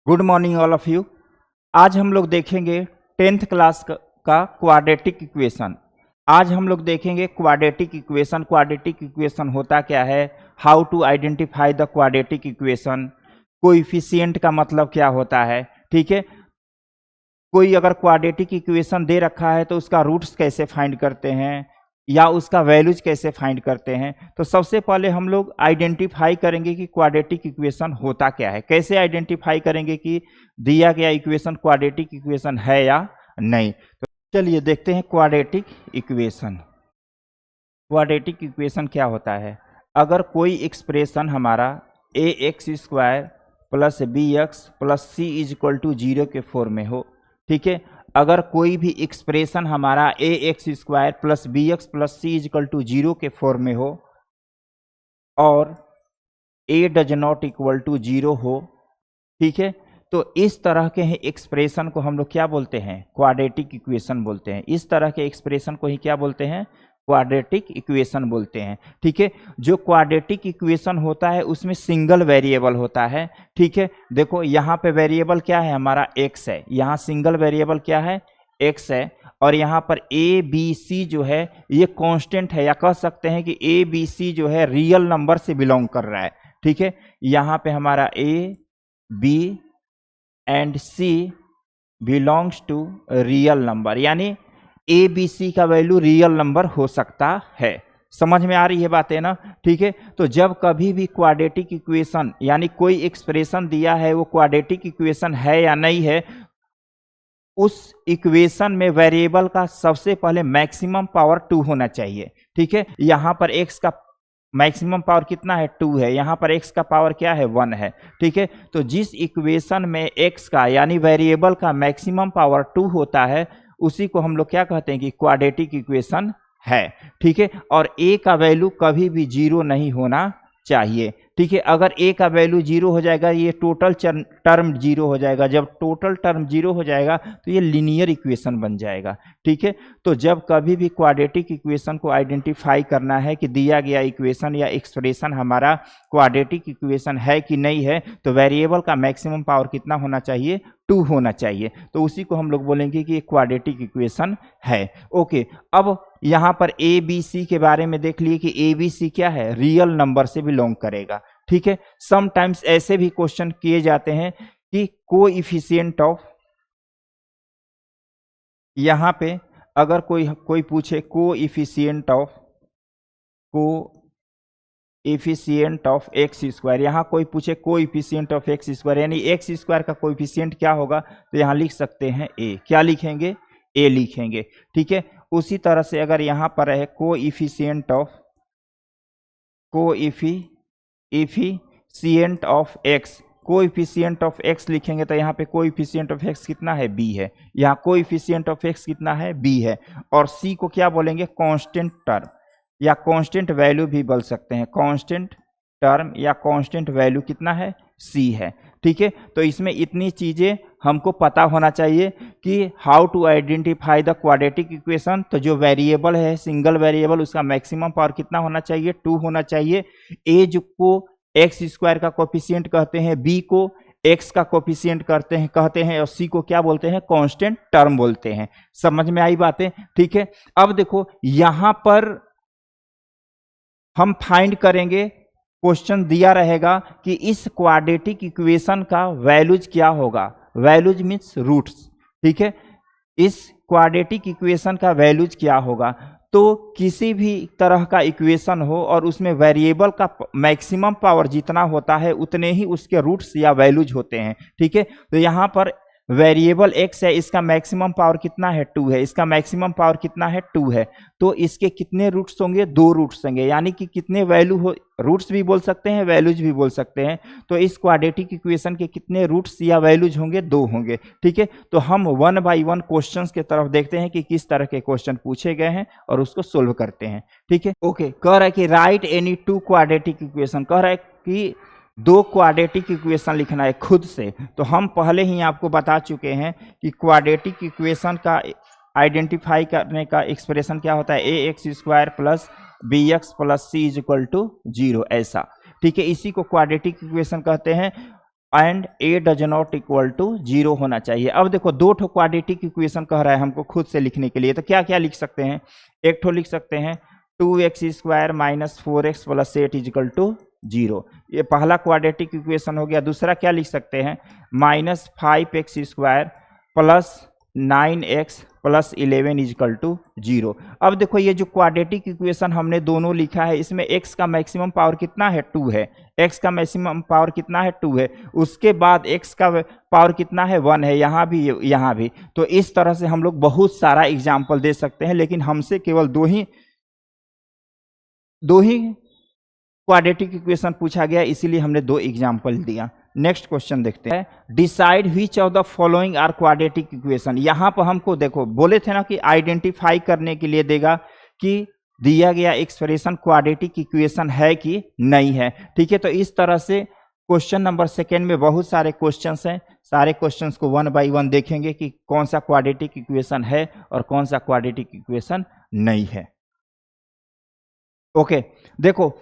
Good morning all of you. आज हम लोग देखेंगे 10th क्लास का क्वाड्रेटिक इक्वेशन। आज हम लोग देखेंगे क्वाड्रेटिक इक्वेशन। क्वाड्रेटिक इक्वेशन होता क्या है, how to identify the quadratic equation, coefficient का मतलब क्या होता है। ठीक है, कोई अगर क्वाड्रेटिक इक्वेशन दे रखा है तो उसका रूट्स कैसे फाइंड करते हैं या उसका वैल्यूज कैसे फाइंड करते हैं। तो सबसे पहले हम लोग आइडेंटिफाई करेंगे कि क्वाड्रेटिक इक्वेशन होता क्या है। कैसे आइडेंटिफाई करेंगे कि दिया गया इक्वेशन क्वाड्रेटिक इक्वेशन है या नहीं। तो चलिए देखते हैं क्वाड्रेटिक इक्वेशन। क्वाड्रेटिक इक्वेशन क्या होता है, अगर कोई एक्सप्रेशन हमारा a x square plus B x plus C is equal to 0 के फॉर्म में हो। ठीक है, अगर कोई भी एक्सप्रेशन हमारा a x square plus B x plus C is equal to 0 के फॉर्म में हो और a does not equal to 0 हो, ठीक है, तो इस तरह के एक्सप्रेशन को हम लोग क्या बोलते हैं, क्वाड्रेटिक इक्वेशन बोलते हैं। इस तरह के एक्सप्रेशन को ही क्या बोलते हैं, क्वाड्रेटिक इक्वेशन बोलते हैं। ठीक है, जो क्वाड्रेटिक इक्वेशन होता है उसमें सिंगल वेरिएबल होता है। ठीक है, देखो यहाँ पे वेरिएबल क्या है, हमारा एक्स है। यहाँ सिंगल वेरिएबल क्या है, एक्स है। और यहाँ पर ए बी सी जो है ये कांस्टेंट है, या कह सकते हैं कि ए बी सी जो है रियल नंबर से बिलोंग कर रहा है। ठीक है, यहाँ पे हमारा a B and c belongs to real number, यानी ए बी सी का वैल्यू रियल नंबर हो सकता है। समझ में आ रही है बातें ना। ठीक है, तो जब कभी भी क्वाड्रेटिक इक्वेशन यानी कोई एक्सप्रेशन दिया है वो क्वाड्रेटिक इक्वेशन है या नहीं है, उस इक्वेशन में वेरिएबल का सबसे पहले मैक्सिमम पावर 2 होना चाहिए। ठीक है, यहाँ पर x का मैक्सिमम पावर कितना है, 2 है। यहाँ पर x का पावर क्या है, 1 है। ठीक है, तो जिस इक्वेशन में x का यानी वेरिएबल का मैक्सिमम पावर 2 होता है उसी को हम लोग क्या कहते हैं कि क्वाड्रेटिक इक्वेशन है। ठीक है, और a का वैल्यू कभी भी 0 नहीं होना चाहिए। ठीक है, अगर a का वैल्यू 0 हो जाएगा ये टोटल टर्म 0 हो जाएगा। जब टोटल टर्म 0 हो जाएगा तो ये लीनियर इक्वेशन बन जाएगा। ठीक है, तो जब कभी भी क्वाड्रेटिक इक्वेशन को आइडेंटिफाई करना है कि दिया गया इक्वेशन या एक्सप्रेशन हमारा क्वाड्रेटिक इक्वेशन है कि नहीं है, तो वेरिएबल का मैक्सिमम पावर कितना होना चाहिए, 2 होना चाहिए। तो उसी को हम लोग बोलेंगे कि एक क्वाड्रेटिक इक्वेशन है। ओके, अब यहाँ पर ए बी सी के बारे में देख लिए कि ए बी सी क्या है, रियल नंबर से बिलोंग करेगा। ठीक है, समटाइम्स ऐसे भी क्वेश्चन किए जाते हैं कि कोएफिशिएंट ऑफ, यहां पे अगर कोई पूछे कोएफिशिएंट ऑफ एक्स स्क्वायर, यहां कोई पूछे कोएफिशिएंट ऑफ एक्स स्क्वायर यानी एक्स स्क्वायर का कोएफिशिएंट क्या होगा, तो यहां लिख सकते हैं ए। क्या लिखेंगे, ए लिखेंगे। ठीक है, उसी तरह से अगर यहां पर है coefficient of x, coefficient of x लिखेंगे तो यहाँ पे कोएफिशिएंट ऑफ एक्स कितना है, बी है। यहाँ कोएफिशिएंट ऑफ एक्स कितना है, बी है। और सी को क्या बोलेंगे, कांस्टेंट टर्म या कांस्टेंट वैल्यू भी बोल सकते हैं। कांस्टेंट टर्म या कांस्टेंट वैल्यू कितना है, सी है। ठीक है, तो इसमें इतनी चीजें हमको पता होना चाहिए कि how to identify the quadratic equation. तो जो वेरिएबल है सिंगल वेरिएबल उसका मैक्सिमम पावर कितना होना चाहिए, 2 होना चाहिए। ए जो को एक्स स्क्वायर का कोफिशिएंट कहते हैं, बी को एक्स का कोफिशिएंट कहते हैं और सी को क्या बोलते हैं, कांस्टेंट टर्म बोलते हैं। समझ में आई बातें। ठीक है, अब देखो यहां पर हम फाइंड करेंगे, क्वेश्चन दिया रहेगा कि इस क्वाड्रेटिक इक्वेशन का वैल्यूज क्या होगा। Values means roots. ठीक है, इस क्वाड्रेटिक इक्वेशन का वैल्यूज क्या होगा। तो किसी भी तरह का इक्वेशन हो और उसमें वेरिएबल का मैक्सिमम पावर जितना होता है उतने ही उसके रूट्स या वैल्यूज होते हैं। ठीक है, तो यहाँ पर वेरिएबल x है, इसका मैक्सिमम पावर कितना है, 2 है। इसका मैक्सिमम पावर कितना है, 2 है। तो इसके कितने रूट्स होंगे, 2 रूट्स होंगे, यानी कि कितने वैल्यू हो, रूट्स भी बोल सकते हैं वैल्यूज भी बोल सकते हैं। तो इस क्वाड्रेटिक इक्वेशन के कितने रूट्स या वैल्यूज होंगे, 2 होंगे। ठीक है, तो हम 1 बाय 1 क्वेश्चंस के तरफ देखते हैं कि किस तरह के क्वेश्चन पूछे गए हैं और उसको सोल्व करते हैं। ठीक है, ओके, कह रहा है कि राइट एनी 2 क्वाड्रेटिक इक्वेशन, कह रहा है कि 2 क्वाड्रेटिक इक्वेशन लिखना है खुद से। तो हम पहले ही आपको बता चुके हैं कि क्वाड्रेटिक इक्वेशन का आइडेंटिफाई करने का एक्सप्रेशन क्या होता है, A x square plus B x plus C is equal to 0, ऐसा। ठीक है, इसी को क्वाड्रेटिक इक्वेशन कहते हैं। And a does not equal to 0 होना चाहिए। अब देखो दो ठो क्वाड्रेटिक इक्वेशन कह रहा है हमको खुद से लिखने के लिए, तो क्या क्या लिख सकते हैं? एक ठो लिख सकते हैं 2x² minus 4x plus 8 is equal to 0, ये पहला क्वाड्रेटिक इक्वेशन हो गया। दूसरा क्या लिख सकते हैं? Minus 5x² plus 9x plus 11 equal to 0। अब देखो ये जो क्वाड्रेटिक इक्वेशन हमने दोनों लिखा है, इसमें x का मैक्सिमम पावर कितना है? 2 है। x का मैक्सिमम पावर कितना है? 2 है। उसके बाद x का पावर कितना है? 1 है। यहाँ भी यहाँ भी। तो इस तरह से हम लोग बहुत सारा एग्जाम्पल दे सकते हैं, लेकिन हमसे केवल दो ही क्वाड्रेटिक इक्वेशन पूछा गया, इसीलिए हमने 2 एग्जाम्पल दिया। नेक्स्ट क्वेश्चन देखते हैं, decide which of the following are quadratic equation. यहाँ पर हमको देखो बोले थे ना कि आइडेंटिफाई करने के लिए देगा कि दिया गया एक्सप्रेशन क्वाड्रेटिक इक्वेशन है कि नहीं है। ठीक है, तो इस तरह से क्वेश्चन नंबर सेकेंड में बहुत सारे क्वेश्चंस हैं। सारे क्वेश्चंस को 1 बाय 1 देखेंगे कि कौन सा क्वाड्रेटिक इक्वेशन है और कौन सा क्वाड्रेटिक इक्वेशन नहीं है। ओके, देखो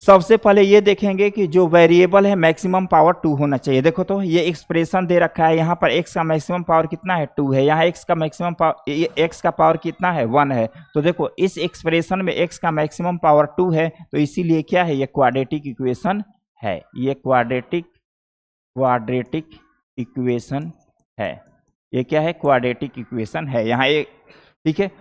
सबसे पहले ये देखेंगे कि जो वेरिएबल है मैक्सिमम पावर 2 होना चाहिए। देखो तो ये एक्सप्रेशन दे रखा है, यहाँ पर x का मैक्सिमम पावर कितना है? 2 है। यहाँ x का मैक्सिमम पावर, x का पावर कितना है? 1 है। तो देखो इस एक्सप्रेशन में x का मैक्सिमम पावर 2 है, तो इसीलिए क्या है? ये क्वाड्रेटिक इक्वेशन है। ये क्वाड्रेटिक इक्वेशन है। ये क्या है? क्वाड्रेटिक इक्वेशन है यहाँ एक। ठीक है,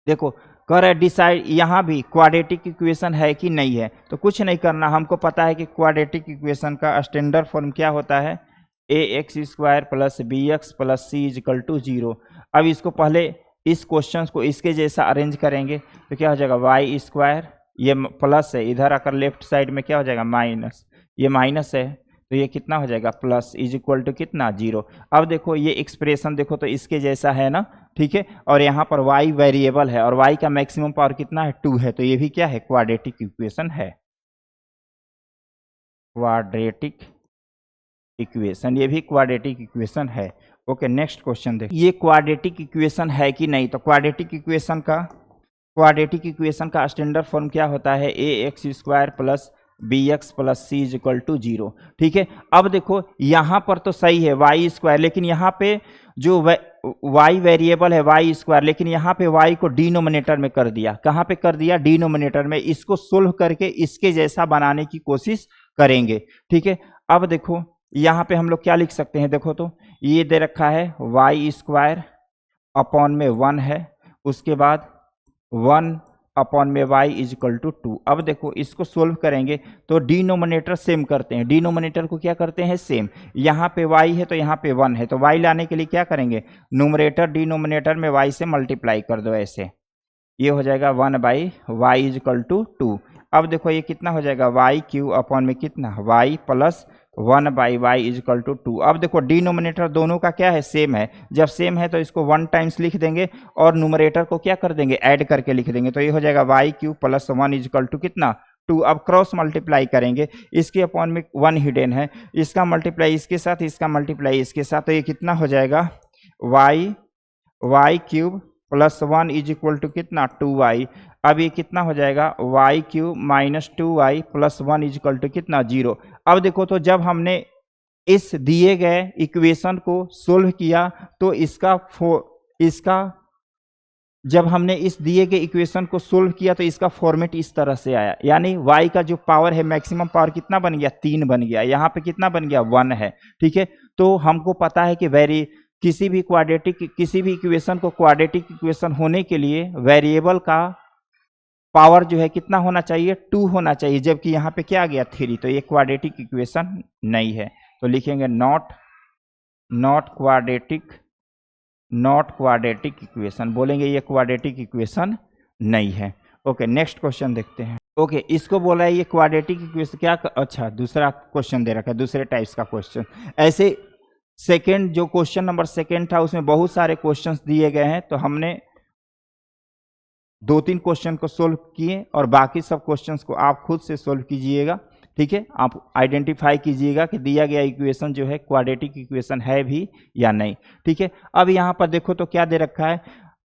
देखो कह रहा है डिसाइड, यहाँ भी क्वाड्रेटिक इक्वेशन है कि नहीं है। तो कुछ नहीं करना, हमको पता है कि क्वाड्रेटिक इक्वेशन का स्टैंडर्ड फॉर्म क्या होता है? ax² plus bx plus c equal to 0। अब इसको पहले इस क्वेश्चन को इसके जैसा अरेंज करेंगे तो क्या हो जाएगा? y², ये प्लस है, इधर आकर लेफ्ट साइड में क्या हो जाएगा? माइनस, ये माइनस है तो ये कितना हो जाएगा? प्लस इज इक्वल टू कितना? 0। अब देखो ये एक्सप्रेशन देखो तो इसके जैसा है ना। ठीक है, और यहाँ पर y वेरिएबल है और y का मैक्सिमम पावर कितना है? 2 है। तो ये भी क्या है? क्वाड्रेटिक इक्वेशन है। क्वाड्रेटिक इक्वेशन, ये भी क्वाड्रेटिक इक्वेशन है। ओके, नेक्स्ट क्वेश्चन देखिए, ये क्वाड्रेटिक इक्वेशन है कि नहीं। तो क्वाड्रेटिक इक्वेशन का स्टैंडर्ड फॉर्म क्या होता है? ax² plus bx plus c is equal to 0। ठीक है, अब देखो यहाँ पर तो सही है y², लेकिन यहाँ पे जो y वेरिएबल है y², लेकिन यहाँ पे y को डिनोमिनेटर में कर दिया। कहाँ पे कर दिया? डिनोमिनेटर में। इसको सोल्व करके इसके जैसा बनाने की कोशिश करेंगे। ठीक है, अब देखो यहाँ पे हम लोग क्या लिख सकते हैं? देखो तो ये दे रखा है y² अपॉन में 1 है, उसके बाद 1 अपॉन में y इज इक्वल टू 2। अब देखो इसको सोल्व करेंगे तो डिनोमिनेटर सेम करते हैं। डिनोमिनेटर को क्या करते हैं? सेम। यहाँ पे y है तो यहाँ पे 1 है, तो y लाने के लिए क्या करेंगे? न्यूमरेटर डिनोमिनेटर में y से मल्टीप्लाई कर दो, ऐसे ये हो जाएगा 1 by y is equal to 2। अब देखो ये कितना हो जाएगा? y³ अपॉन में कितना? y plus 1 by y is equal to 2। अब देखो डिनोमिनेटर दोनों का क्या है? सेम है। जब सेम है तो इसको 1 टाइम्स लिख देंगे और न्यूमरेटर को क्या कर देंगे? ऐड करके लिख देंगे। तो ये हो जाएगा y³ plus 1 is equal to कितना? 2। अब क्रॉस मल्टीप्लाई करेंगे, इसके अपॉन में 1 हिडन है, इसका मल्टीप्लाई इसके साथ, इसका मल्टीप्लाई इसके साथ, तो ये कितना हो जाएगा? y³ plus 1 is equal to कितना? 2y। अब ये कितना हो जाएगा? y³ minus 2y plus 1 is equal to कितना? 0। अब देखो तो जब हमने इस दिए गए इक्वेशन को सोल्व किया तो जब हमने इस दिए गए इक्वेशन को सोल्व किया तो इसका फॉर्मेट इस तरह से आया, यानी y का जो पावर है मैक्सिमम पावर कितना बन गया? 3 बन गया। यहाँ पे कितना बन गया? 1 है। ठीक है, तो हमको पता है कि किसी भी इक्वेशन को क्वाड्रेटिक इक्वेशन होने के लिए वेरिएबल का पावर जो है कितना होना चाहिए? 2 होना चाहिए, जबकि यहाँ पे क्या आ गया? 3। तो ये क्वाड्रेटिक इक्वेशन नहीं है। तो लिखेंगे नॉट क्वाड्रेटिक इक्वेशन, बोलेंगे ये क्वाड्रेटिक इक्वेशन नहीं है। ओके, नेक्स्ट क्वेश्चन देखते हैं। ओके, इसको बोला है ये क्वाड्रेटिक इक्वेशन क्या? अच्छा, दूसरा क्वेश्चन दे रखा है, दूसरे टाइप्स का क्वेश्चन। ऐसे सेकेंड जो क्वेश्चन नंबर सेकेंड था उसमें बहुत सारे क्वेश्चंस दिए गए हैं, तो हमने 2-3 क्वेश्चन को सोल्व किए और बाकी सब क्वेश्चंस को आप खुद से सोल्व कीजिएगा। ठीक है, आप आइडेंटिफाई कीजिएगा कि दिया गया इक्वेशन जो है क्वाड्रेटिक इक्वेशन है भी या नहीं। ठीक है, अब यहाँ पर देखो तो क्या दे रखा है?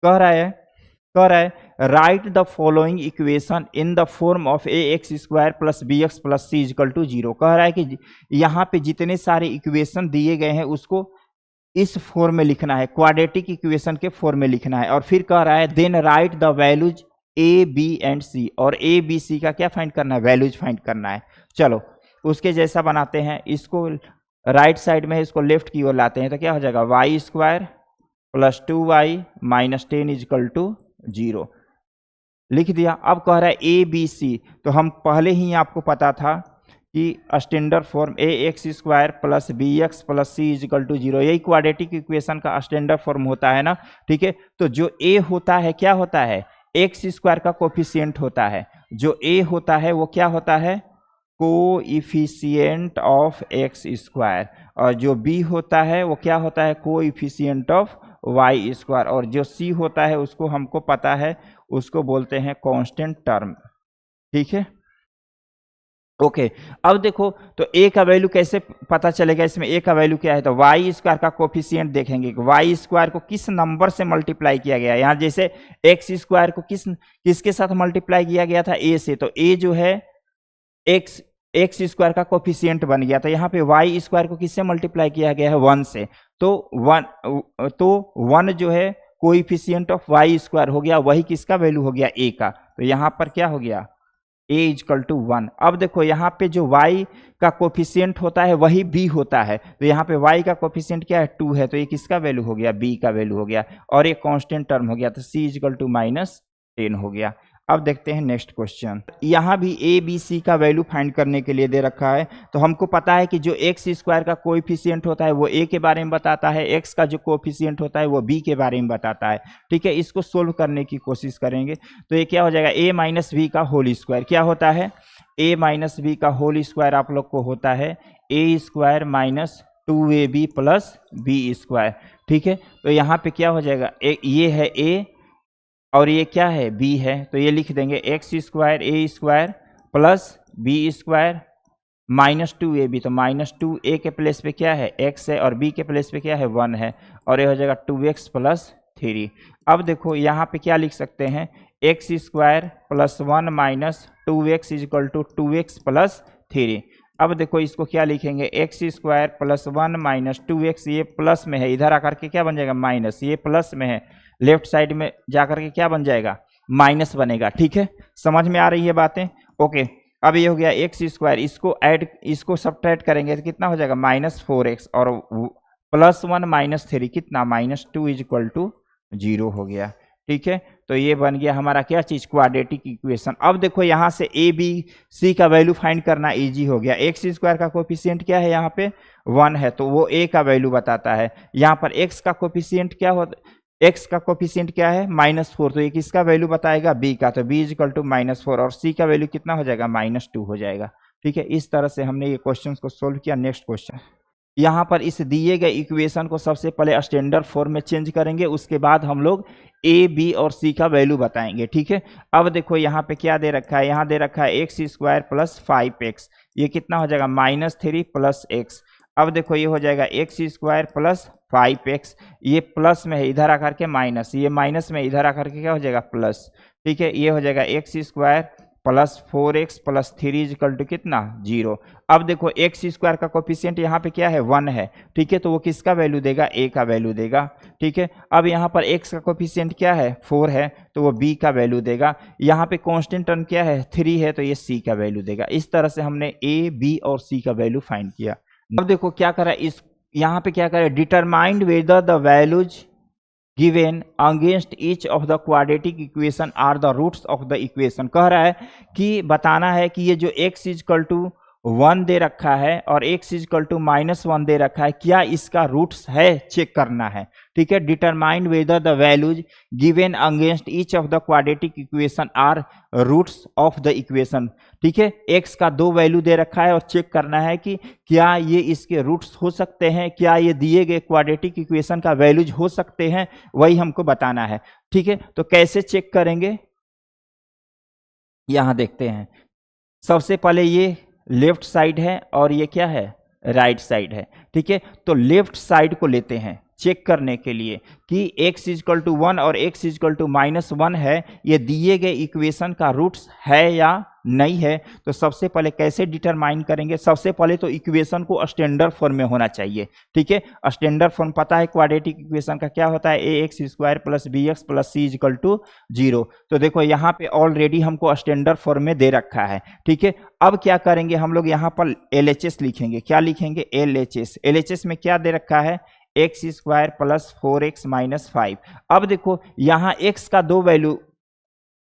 कह रहा है write the following equation in the form of a x square plus B x plus c equal to zero. कह रहा है कि यहाँ पे जितने सारे इक्वेशन दिए गए हैं उसको इस फॉर्म में लिखना है, क्वाड्रेटिक इक्वेशन के फॉर्म में लिखना है। और फिर कह रहा है then right the values A B and C, और ए बी सी का क्या फाइंड करना है, वैल्यूज फाइंड करना है। चलो उसके जैसा बनाते हैं, इसको राइट साइड में इसको लेफ्ट की ओर लाते हैं तो क्या हो जाएगा, y square plus 2y minus 10 equal to 0 लिख दिया। अब कह रहा है ए बी सी, तो हम पहले ही आपको पता था कि standard form a x square plus B x plus c equal to 0, यही क्वाड्रेटिक इक्वेशन का स्टैंडर्ड फॉर्म होता है ना, ठीक है। तो जो ए होता है क्या होता है, एक्स स्क्वायर का कोफिशिएंट होता है। जो ए होता है वो क्या होता है, कोइफिशिएंट ऑफ एक्स स्क्वायर, और जो बी होता है वो क्या होता है, कोइफिशिएंट ऑफ वाई स्क्वायर, और जो सी होता है उसको हमको पता है, उसको बोलते हैं कांस्टेंट टर्म, ठीक है। ओके अब देखो तो ए का वैल्यू कैसे पता चलेगा, इसमें ए का वैल्यू क्या है, तो वाई स्क्वायर का कोफिशिएंट देखेंगे, वाई स्क्वायर को किस नंबर से मल्टीप्लाई किया गया है। यहाँ जैसे एक्स स्क्वायर को किसके साथ मल्टीप्लाई किया गया था, ए से, तो ए जो है एक्स स्क्वायर का कोफिशिएंट बन गया था। यहाँ पे वाई स्क्वायर को किससे मल्टीप्लाई किया गया है, 1 से, तो 1 जो है कोएफिशिएंट ऑफ वाई स्क्वायर हो गया, वही किसका वैल्यू हो गया, ए का। तो यहाँ पर क्या हो गया, a इजकल टू 1। अब देखो यहाँ पे जो y का कोफिशिएंट होता है वही b होता है, तो यहाँ पे y का कोफिशिएंट क्या है, 2 है, तो ये किसका वैल्यू हो गया, b का वैल्यू हो गया, और ये कांस्टेंट टर्म हो गया, तो c इजकल टू -10 हो गया। अब देखते हैं नेक्स्ट क्वेश्चन। यहाँ भी ए बी सी का वैल्यू फाइंड करने के लिए दे रखा है, तो हमको पता है कि जो एक्स स्क्वायर का कोएफिशिएंट होता है वो ए के बारे में बताता है, एक्स का जो कोएफिशिएंट होता है वो बी के बारे में बताता है, ठीक है। इसको सोल्व करने की कोशिश करेंगे, तो ये क्या हो जाएगा, ए माइनस बी का होल स्क्वायर क्या होता है, ए माइनस बी का होल स्क्वायर आप लोग को होता है A square minus 2ab plus B square, ठीक है। तो यहाँ पे क्या हो जाएगा, ये है ए और ये क्या है, b है, तो ये लिख देंगे X square A square plus B square minus 2ab, तो माइनस 2a के प्लेस पे क्या है, x है, और b के प्लेस पे क्या है, 1 है, और ये हो जाएगा 2x प्लस 3। अब देखो यहाँ पे क्या लिख सकते हैं, x square plus 1 minus 2x equal to 2x plus 3। अब देखो इसको क्या लिखेंगे, x square plus 1 minus 2x, ये प्लस में है, इधर आकर के क्या बन जाएगा, माइनस, ये प्लस में है, लेफ्ट साइड में जाकर के क्या बन जाएगा, माइनस बनेगा, ठीक है। समझ में आ रही है बातें, ओके। अब ये हो गया एक्स स्क्वायर, इसको सब्ट्रैक्ट करेंगे तो कितना हो जाएगा, -4x, और प्लस 1 माइनस 3 कितना, -2 इजक्ल टू 0 हो गया, ठीक है। तो ये बन गया हमारा क्या चीज, क्वाड्रेटिक इक्वेशन। अब देखो यहाँ से ए बी सी का वैल्यू फाइंड करना इजी हो गया। एक्स स्क्वायर का कोफिशिएंट क्या है, यहाँ पे 1 है, तो वो ए का वैल्यू बताता है। यहाँ पर एक्स का कोफिशिएंट क्या होता, एक्स का कोफिशिएंट क्या है, -4, तो ये किसका वैल्यू बताएगा, बी का, तो बी इजक्ल टू -4, और सी का वैल्यू कितना हो जाएगा, -2 हो जाएगा, ठीक है। इस तरह से हमने ये क्वेश्चन को सोल्व किया। नेक्स्ट क्वेश्चन, यहाँ पर इस दिए गए इक्वेशन को सबसे पहले स्टैंडर्ड फॉर्म में चेंज करेंगे, उसके बाद हम लोग ए बी और सी का वैल्यू बताएंगे, ठीक है। अब देखो यहाँ पे क्या दे रखा है, यहाँ दे रखा है एक्स स्क्वायर प्लस 5x, ये कितना हो जाएगा, -3 प्लस x। अब देखो ये हो जाएगा एक्स स्क्वायर प्लस 5x, ये प्लस में है, इधर आकर के माइनस, ये माइनस में, इधर आकर के क्या हो जाएगा, प्लस, ठीक है। ये हो जाएगा x square plus 4x plus 3 equal to कितना, 0। अब देखो एक्स स्क्वायर का कोफिशिएंट यहाँ पे क्या है, 1 है, ठीक है, तो वो किसका वैल्यू देगा, a का वैल्यू देगा, ठीक है। अब यहाँ पर x का कोफिशिएंट क्या है, 4 है, तो वो b का वैल्यू देगा। यहाँ पे कांस्टेंट टर्म क्या है, 3 है, तो ये c का वैल्यू देगा। इस तरह से हमने a b और c का वैल्यू फाइंड किया। अब देखो क्या करा, इस यहाँ पे क्या करें, determined whether the values given against each of the quadratic equation are the roots of the equation। कह रहा है कि बताना है कि ये जो x इजक्ल टू 1 दे रखा है और x इजक्ल टू -1 दे रखा है, क्या इसका रूट्स है, चेक करना है, ठीक है। Determined whether the values given against each of the quadratic equation are roots of the equation, ठीक है। x का 2 वैल्यू दे रखा है और चेक करना है कि क्या ये इसके रूट्स हो सकते हैं, क्या ये दिए गए क्वाड्रेटिक इक्वेशन का वैल्यूज हो सकते हैं, वही हमको बताना है, ठीक है। तो कैसे चेक करेंगे, यहां देखते हैं। सबसे पहले ये लेफ्ट साइड है और ये क्या है, राइट साइड है, ठीक है। तो लेफ्ट साइड को लेते हैं, चेक करने के लिए कि x इजकल टू 1 और x इजकल टू -1 है, ये दिए गए इक्वेशन का रूट्स है या नहीं है। तो सबसे पहले कैसे डिटरमाइन करेंगे, सबसे पहले तो इक्वेशन को स्टैंडर्ड फॉर्म में होना चाहिए। ठीक है, स्टैंडर्ड फॉर्म पता है क्वाड्रेटिक इक्वेशन का क्या होता है, ax² + bx + c is equal to 0। तो देखो यहाँ पे ऑलरेडी हमको स्टैंडर्ड फॉर्म में दे रखा है। ठीक है, अब क्या करेंगे हम लोग, यहाँ पर LHS लिखेंगे। क्या लिखेंगे, LHS। LHS में क्या दे रखा है, x² + 4x - 5। अब देखो यहाँ x का 2 वैल्यू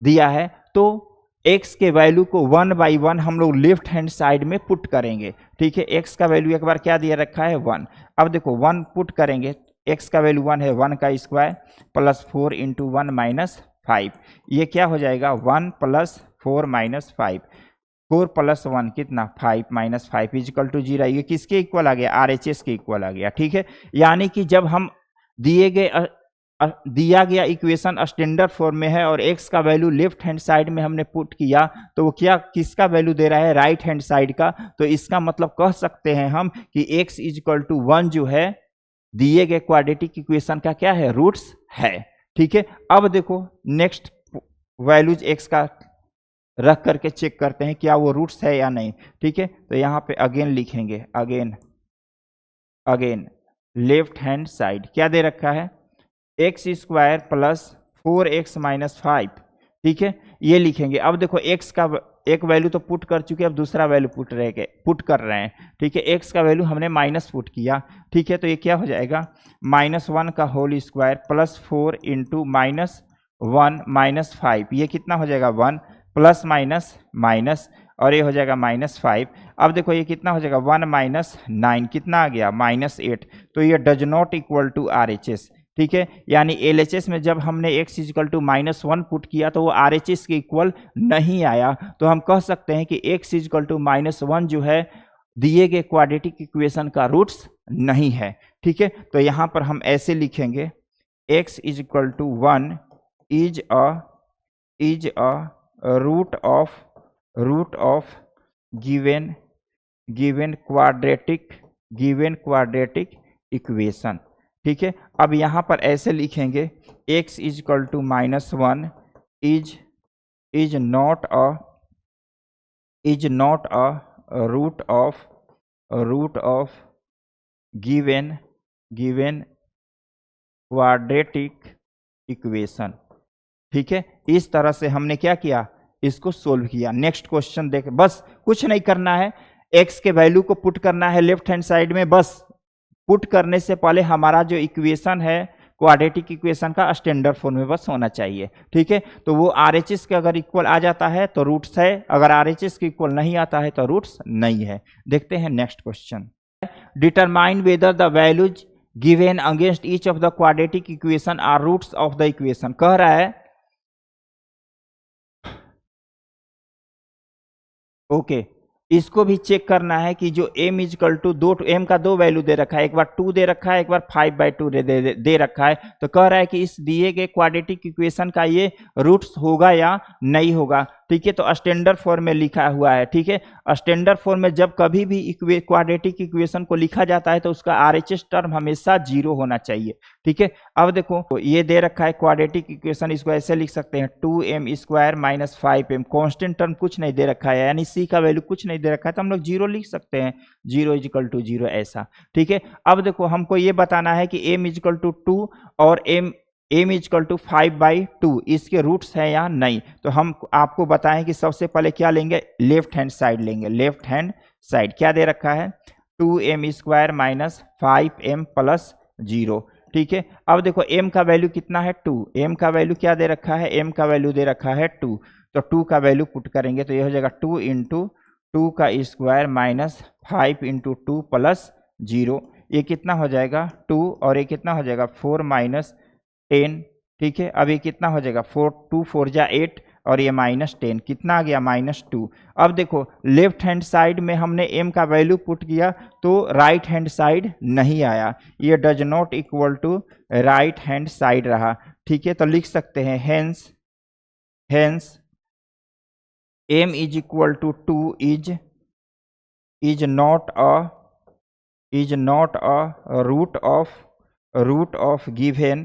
दिया है, तो x के वैल्यू को 1 बाई 1 हम लोग लेफ्ट हैंड साइड में पुट करेंगे। ठीक है, x का वैल्यू एक बार क्या दिया रखा है, 1। अब देखो 1 पुट करेंगे, x का वैल्यू 1 है, 1 का स्क्वायर प्लस 4 इंटू 1 - 5। ये क्या हो जाएगा, 1 + 4 - 5। 4 + 1 कितना, 5 - 5 इजकल टू 0। ये किसके इक्वल आ गया, RHS के इक्वल आ गया। ठीक है, यानी कि जब हम दिया गया इक्वेशन स्टैंडर्ड फॉर्म में है और x का वैल्यू लेफ्ट हैंड साइड में हमने पुट किया, तो वो क्या किसका वैल्यू दे रहा है, राइट हैंड साइड का। तो इसका मतलब कह सकते हैं हम कि x इजकल टू 1 जो है दिए गए क्वाड्रेटिक इक्वेशन का क्या है, रूट्स है। ठीक है, अब देखो नेक्स्ट वैल्यूज x का रख करके चेक करते हैं क्या वो रूट्स है या नहीं। ठीक है, तो यहाँ पे अगेन लिखेंगे, अगेन लेफ्ट हैंड साइड क्या दे रखा है, x² + 4x - 5। ठीक है, ये लिखेंगे। अब देखो x का एक वैल्यू तो पुट कर चुके, अब दूसरा वैल्यू पुट कर रहे हैं। ठीक है, x का वैल्यू हमने माइनस पुट किया। ठीक है, तो ये क्या हो जाएगा, -1 का होल स्क्वायर प्लस 4 इंटू -1 - 5। ये कितना हो जाएगा, 1 प्लस माइनस और ये हो जाएगा -5। अब देखो ये कितना हो जाएगा, 1 - 9 कितना आ गया, -8। तो ये does not equal to RHS। ठीक है, यानी LHS में जब हमने x इजकल टू -1 पुट किया तो वो RHS के इक्वल नहीं आया। तो हम कह सकते हैं कि x इजकल टू -1 जो है दिए गए क्वाड्रेटिक इक्वेशन का रूट्स नहीं है। ठीक है, तो यहाँ पर हम ऐसे लिखेंगे, x is equal to 1 is a root of given quadratic equation. ठीक है, अब यहाँ पर ऐसे लिखेंगे, x is equal to -1 is not a root of given quadratic equation. ठीक है, इस तरह से हमने क्या किया, इसको सोल्व किया। नेक्स्ट क्वेश्चन देख, बस कुछ नहीं करना है, x के वैल्यू को पुट करना है लेफ्ट हैंड साइड में। बस पुट करने से पहले हमारा जो इक्वेशन है क्वाड्रेटिक इक्वेशन का स्टैंडर्ड फॉर्म में बस होना चाहिए। ठीक है, तो वो RHS के अगर इक्वल आ जाता है तो रूट्स है, अगर RHS के इक्वल नहीं आता है तो रूट्स नहीं है। देखते हैं next question, determine whether the values given against each of the quadratic equation are roots of the equation. कह रहा है ओके, इसको भी चेक करना है कि जो m इजकल टू m का 2 वैल्यू दे रखा है, एक बार 2 दे रखा है, एक बार 5/2 दे रखा है। तो कह रहा है कि इस दिए गए क्वाड्रेटिक इक्वेशन का ये रूट्स होगा या नहीं होगा। ठीक है, तो स्टैंडर्ड फॉर्म में लिखा हुआ है। ठीक है, स्टैंडर्ड फॉर्म में जब कभी भी क्वाड्रेटिक इक्वेशन को लिखा जाता है तो उसका RHS टर्म हमेशा 0 होना चाहिए। ठीक है, अब देखो ये दे रखा है क्वाड्रेटिक इक्वेशन, इसको ऐसे लिख सकते हैं, 2m² - 5m। कांस्टेंट टर्म कुछ नहीं दे रखा है, यानी c का वैल्यू कुछ नहीं दे रखा है, तो हम लोग 0 लिख सकते हैं, 0 इजकल टू 0 ऐसा। ठीक है, अब देखो हमको ये बताना है कि m इजकल टू 2 और m इजकल टू 5/2 इसके रूट्स हैं या नहीं। तो हम आपको बताएं कि सबसे पहले क्या लेंगे, लेफ्ट हैंड साइड लेंगे। लेफ्ट हैंड साइड क्या दे रखा है, 2m² - 5m + 0। ठीक है, अब देखो m का वैल्यू कितना है, 2। m का वैल्यू क्या दे रखा है, m का वैल्यू दे रखा है 2। तो 2 का वैल्यू पुट करेंगे तो ये हो जाएगा 2 इंटू 2 का स्क्वायर -5 इंटू 2 + 0। ये कितना हो जाएगा, 2, और ये कितना हो जाएगा, 4 - 10। ठीक है, अब ये कितना हो जाएगा, 2 4 जा 8 और ये -10 कितना आ गया, -2। अब देखो लेफ्ट हैंड साइड में हमने m का वैल्यू पुट किया तो राइट हैंड साइड नहीं आया, ये does not equal to right hand side रहा। ठीक है, तो लिख सकते हैं hence m is equal to 2 is not a root of root of given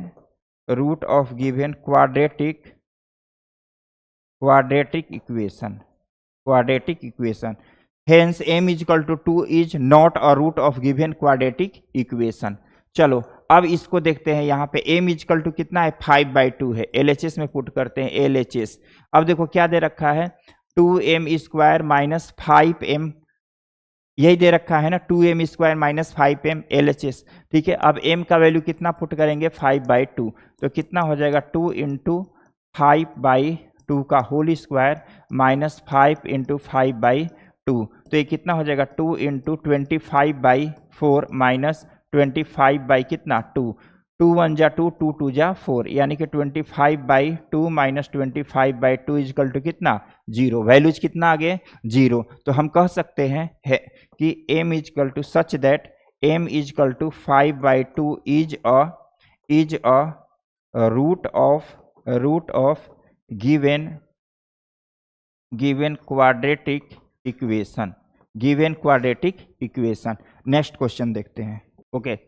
quadratic equation hence m is equal to 2 is not a root of given quadratic equation. चलो अब इसको देखते हैं। यहाँ पे m इज इक्वल टू कितना है 5/2 है। LHS में पुट करते हैं LHS। अब देखो क्या दे रखा है 2m स्क्वायर माइनस 5m, यही दे रखा है ना 2m square minus 5m LHS। ठीक है, अब m का वैल्यू कितना पुट करेंगे 5/2, तो कितना हो जाएगा 2 इंटू 5/2 का होल स्क्वायर माइनस 5 इंटू 5/2, तो ये कितना हो जाएगा 2 इंटू 25/4 माइनस 25 कितना 2, 2 1 जा 2, 2 2 जा 4, यानी कि 25/2 माइनस 25/2 इजकल टू कितना 0। वैल्यूज कितना आ गए 0। तो हम कह सकते हैं कि m is equal to such that m is equal to 5/2 is a root of given quadratic equation. Next question देखते हैं। ओके,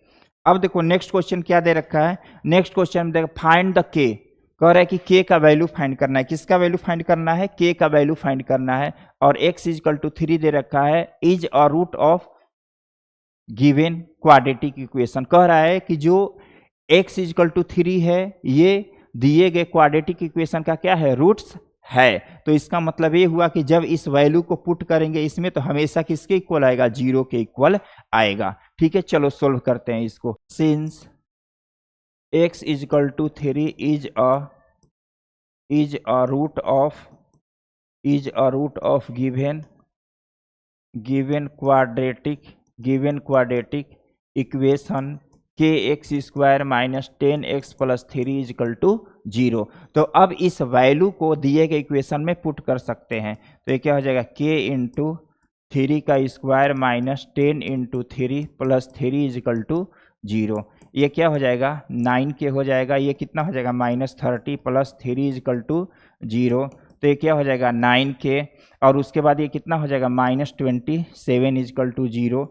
अब देखो नेक्स्ट क्वेश्चन क्या दे रखा है। नेक्स्ट क्वेश्चन देखो फाइंड द k, कह रहा है कि k का वैल्यू फाइंड करना है। किसका वैल्यू फाइंड करना है k का वैल्यू फाइंड करना है। और x इजकल टू 3 दे रखा है is a root of given quadratic equation. कह रहा है कि जो x इजकल टू 3 है ये दिए गए क्वाड्रेटिक इक्वेशन का क्या है रूट्स है। तो इसका मतलब ये हुआ कि जब इस वैल्यू को पुट करेंगे इसमें तो हमेशा किसके इक्वल आएगा 0 के इक्वल आएगा। ठीक है, चलो सोल्व करते हैं इसको। Since x is equal to 3 is a root of given quadratic equation kx square minus 10x plus 3 is equal to 0। तो अब इस वैल्यू को दिए गए इक्वेशन में पुट कर सकते हैं। तो ये क्या हो जाएगा k इंटू 3 का square minus 10 into 3 plus 3 is equal to 0। ये क्या हो जाएगा 9k हो जाएगा। ये कितना हो जाएगा माइनस 30 प्लस 3 इजकल टू 0। तो ये क्या हो जाएगा 9k, और उसके बाद ये कितना हो जाएगा माइनस 27 इजकल टू 0।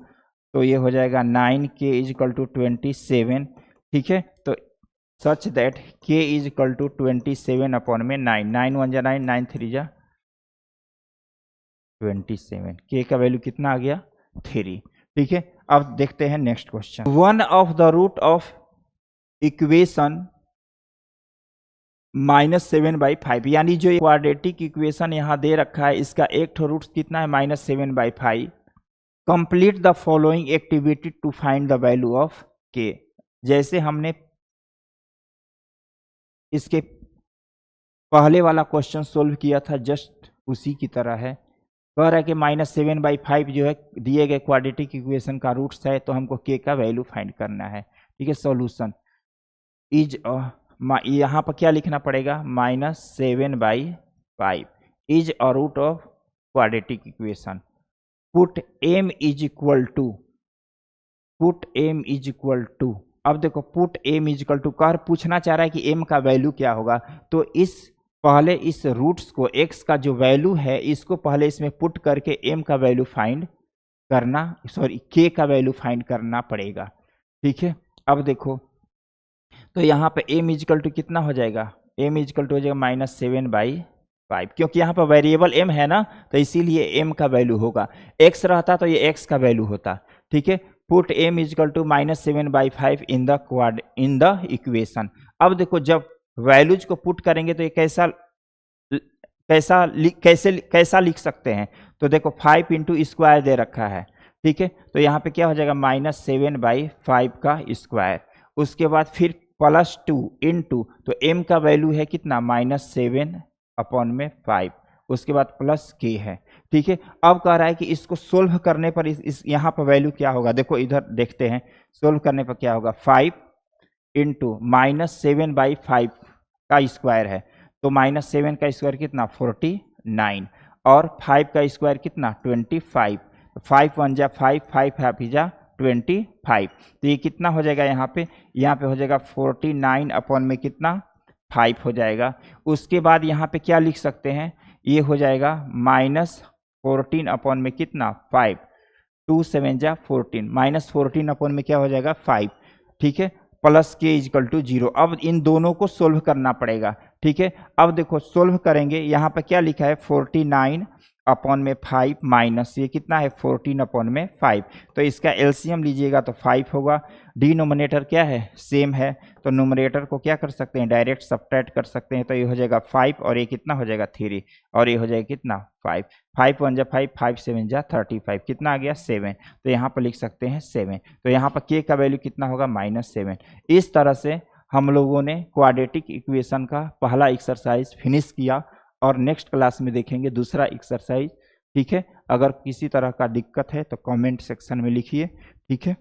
तो ये हो जाएगा 9k इजकल टू 27। ठीक है, तो such that k is equal to 27 upon में 9, 9 1 जा 9, 9 3 जा 27, k का वैल्यू कितना आ गया 3। ठीक है, अब देखते हैं next question. One of the root of equation -7/5, यानी जो क्वाड्रेटिक इक्वेशन यहाँ दे रखा है इसका एक ठो रूट कितना है -7/5। Complete the following activity to find the value of k। जैसे हमने इसके पहले वाला क्वेश्चन सोल्व किया था जस्ट उसी की तरह है। कह रहा है कि -7/5 जो है दिए गए क्वाड्रेटिक इक्वेशन का रूट्स है, तो हमको k का वैल्यू फाइंड करना है। ठीक है, सॉल्यूशन इज यहाँ पर क्या लिखना पड़ेगा -7/5 is a root of quadratic equation. Put m is equal to, अब देखो put m is equal to कर पूछना चाह रहा है कि m का वैल्यू क्या होगा। तो पहले इस रूट्स को x का जो वैल्यू है इसको पहले इसमें पुट करके m का वैल्यू फाइंड करना, सॉरी k का वैल्यू फाइंड करना पड़ेगा। ठीक है, अब देखो तो यहाँ पे m इज इक्वल टू कितना हो जाएगा, m इज इक्वल टू हो जाएगा -7/5, क्योंकि यहाँ पर वेरिएबल m है ना, तो इसीलिए m का वैल्यू होगा। x रहता तो ये x का वैल्यू होता। ठीक है, put m is equal to -7/5 in the equation. अब देखो जब वैल्यूज को पुट करेंगे तो ये कैसा लिख सकते हैं। तो देखो 5 इंटू स्क्वायर दे रखा है। ठीक है, तो यहाँ पे क्या हो जाएगा -7/5 का स्क्वायर, उसके बाद फिर +2 इंटू, तो m का वैल्यू है कितना -7/5, उसके बाद प्लस k है। ठीक है, अब कह रहा है कि इसको सोल्व करने पर इस यहाँ पर वैल्यू क्या होगा। देखो इधर देखते हैं सोल्व करने पर क्या होगा। 5 इंटू -7/5 का स्क्वायर है, तो -7 का स्क्वायर कितना 49, और 5 का स्क्वायर कितना 25, 5 1 जा 5, 5 हाफ जा 25। तो ये कितना हो जाएगा यहाँ पे हो जाएगा 49 अपॉन में कितना 5 हो जाएगा। उसके बाद यहाँ पे क्या लिख सकते हैं, ये हो जाएगा -14 अपॉन में कितना 5, 2 7 जा 14, -14 अपॉन में क्या हो जाएगा 5। ठीक है, प्लस के इजकल टू 0। अब इन दोनों को सोल्व करना पड़ेगा, ठीक है। अब देखो सोल्व करेंगे, यहाँ पर क्या लिखा है 49 अपॉन में 5 माइनस ये कितना है 14 अपॉन में 5, तो इसका एलसीएम लीजिएगा तो 5 होगा। डिनोमिनेटर क्या है सेम है, तो नोमिनेटर को क्या कर सकते हैं डायरेक्ट सब्ट्रैक्ट कर सकते हैं, तो ये हो जाएगा 5 और ये कितना हो जाएगा 3 और ये हो जाएगा कितना 5, 5 1 जा 5, 5 7 जा 35, कितना आ गया 7, तो यहाँ पर लिख सकते हैं 7। तो यहाँ पर के का वैल्यू कितना होगा -7। इस तरह से हम लोगों ने क्वाड्रेटिक इक्वेशन का पहला एक्सरसाइज फिनिश किया और नेक्स्ट क्लास में देखेंगे दूसरा एक्सरसाइज, ठीक है। अगर किसी तरह का दिक्कत है तो कमेंट सेक्शन में लिखिए, ठीक है।